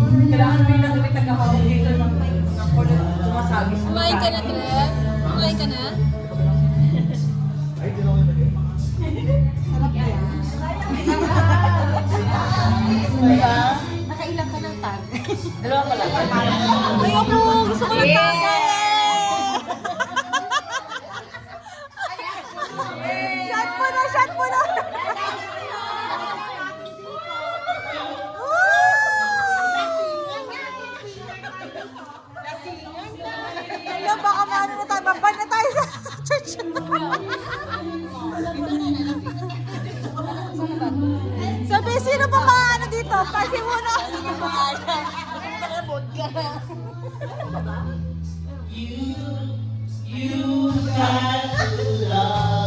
Kailangan may nagkakahawag dito ng tumasagi sa Kumain ka na, Trev? Kumain ka na? Sarap yan. Diba? Nakailang ka ng tag. Dalawa pala. Ayoko! Gusto ko ng tagay! Shot mo na! Shot mo na! Kaya baka maano na tayo, maban na tayo sa church. Sabi, sino ba maano dito? Pasi muna. Sige ba? Nakabot ka. You got love.